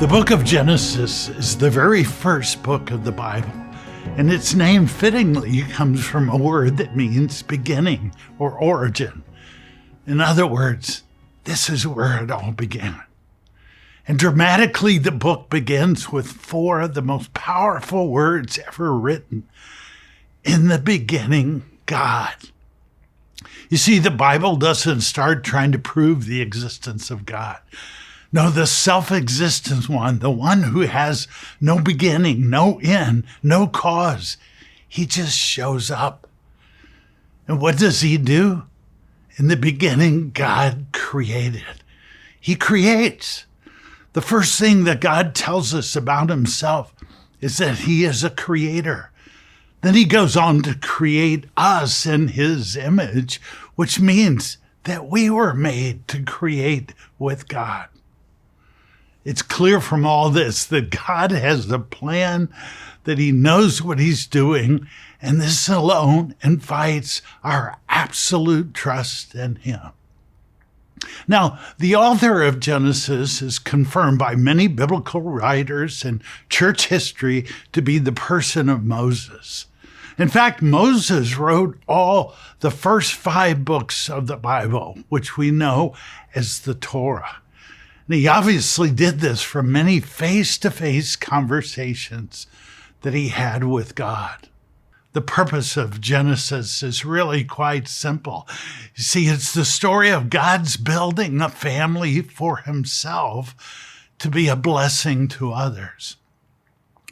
The book of Genesis is the very first book of the Bible, and its name fittingly comes from a word that means beginning or origin. In other words, this is where it all began. And dramatically, the book begins with four of the most powerful words ever written. In the beginning, God. You see, the Bible doesn't start trying to prove the existence of God. No, the self-existent one, the one who has no beginning, no end, no cause, he just shows up. And what does he do? In the beginning, God created. He creates. The first thing that God tells us about himself is that he is a creator. Then he goes on to create us in his image, which means that we were made to create with God. It's clear from all this that God has a plan, that he knows what he's doing, and this alone invites our absolute trust in him. Now, the author of Genesis is confirmed by many biblical writers and church history to be the person of Moses. In fact, Moses wrote all the first 5 books of the Bible, which we know as the Torah. And he obviously did this from many face-to-face conversations that he had with God. The purpose of Genesis is really quite simple. You see, it's the story of God's building a family for himself to be a blessing to others.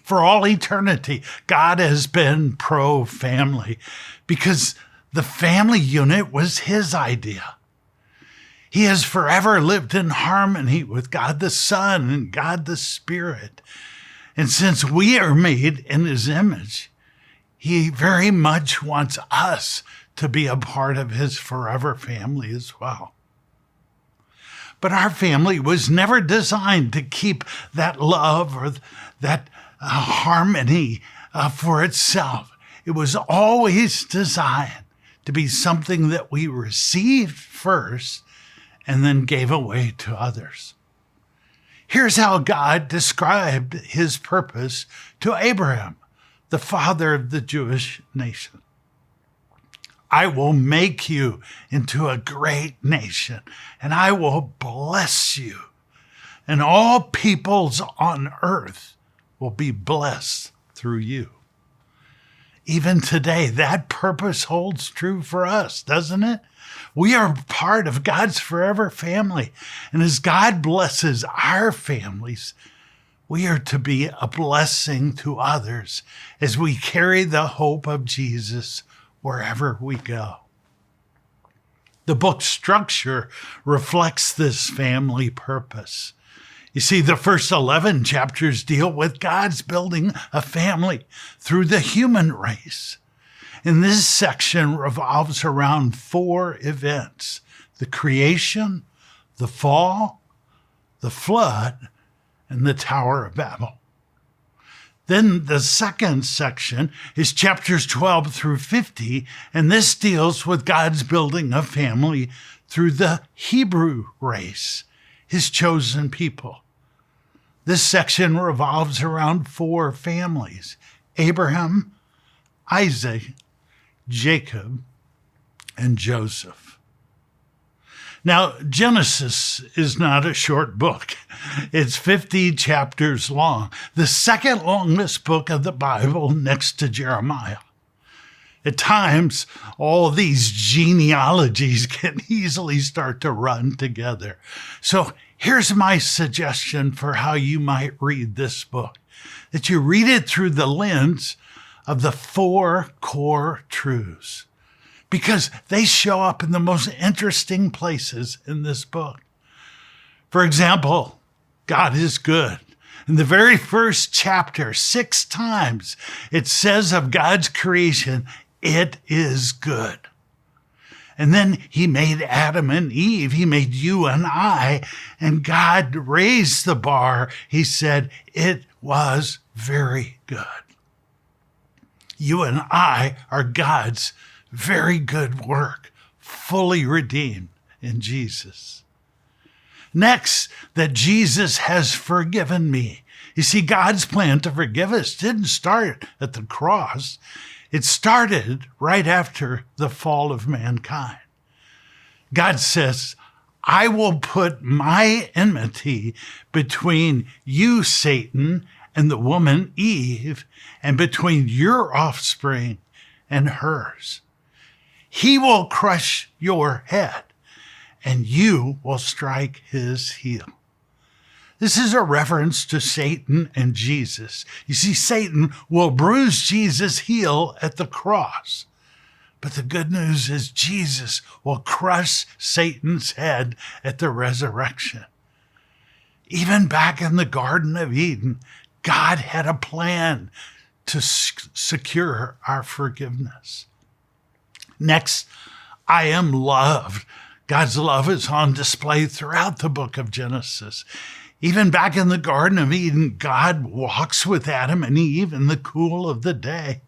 For all eternity, God has been pro-family because the family unit was his idea. He has forever lived in harmony with God the Son and God the Spirit. And since we are made in his image, he very much wants us to be a part of his forever family as well. But our family was never designed to keep that love or that harmony for itself. It was always designed to be something that we received first and then gave away to others. Here's how God described his purpose to Abraham, the father of the Jewish nation. I will make you into a great nation, and I will bless you, and all peoples on earth will be blessed through you. Even today, that purpose holds true for us, doesn't it? We are part of God's forever family. And as God blesses our families, we are to be a blessing to others as we carry the hope of Jesus wherever we go. The book's structure reflects this family purpose. You see, the first 11 chapters deal with God's building a family through the human race. And this section revolves around 4 events: the creation, the fall, the flood, and the Tower of Babel. Then the second section is chapters 12 through 50, and this deals with God's building a family through the Hebrew race, his chosen people. This section revolves around 4 families: Abraham, Isaac, Jacob, and Joseph. Now, Genesis is not a short book. It's 50 chapters long, the second longest book of the Bible next to Jeremiah. At times, all these genealogies can easily start to run together. So here's my suggestion for how you might read this book: that you read it through the lens of the 4 core truths, because they show up in the most interesting places in this book. For example, God is good. In the very first chapter, 6 times, it says of God's creation, it is good. And then he made Adam and Eve. He made you and I. And God raised the bar. He said, it was very good. You and I are God's very good work, fully redeemed in Jesus. Next, that Jesus has forgiven me. You see, God's plan to forgive us didn't start at the cross. It started right after the fall of mankind. God says, I will put my enmity between you, Satan, and the woman Eve, and between your offspring and hers. He will crush your head, and you will strike his heel. This is a reference to Satan and Jesus. You see, Satan will bruise Jesus' heel at the cross. But the good news is Jesus will crush Satan's head at the resurrection. Even back in the Garden of Eden, God had a plan to secure our forgiveness. Next, I am loved. God's love is on display throughout the book of Genesis. Even back in the Garden of Eden, God walks with Adam and Eve in the cool of the day.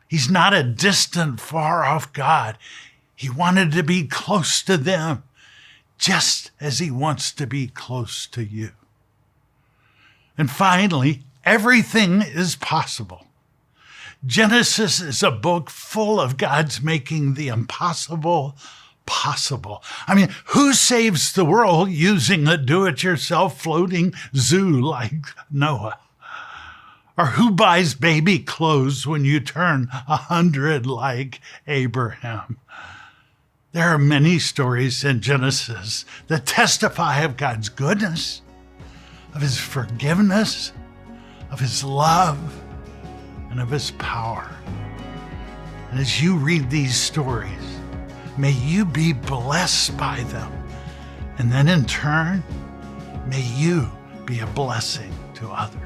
He's not a distant, far-off God. He wanted to be close to them, just as he wants to be close to you. And finally, everything is possible. Genesis is a book full of God's making the impossible possible. I mean, who saves the world using a do-it-yourself floating zoo like Noah? Or who buys baby clothes when you turn 100 like Abraham? There are many stories in Genesis that testify of God's goodness, of his forgiveness, of his love, and of his power. And as you read these stories, may you be blessed by them. And then in turn, may you be a blessing to others.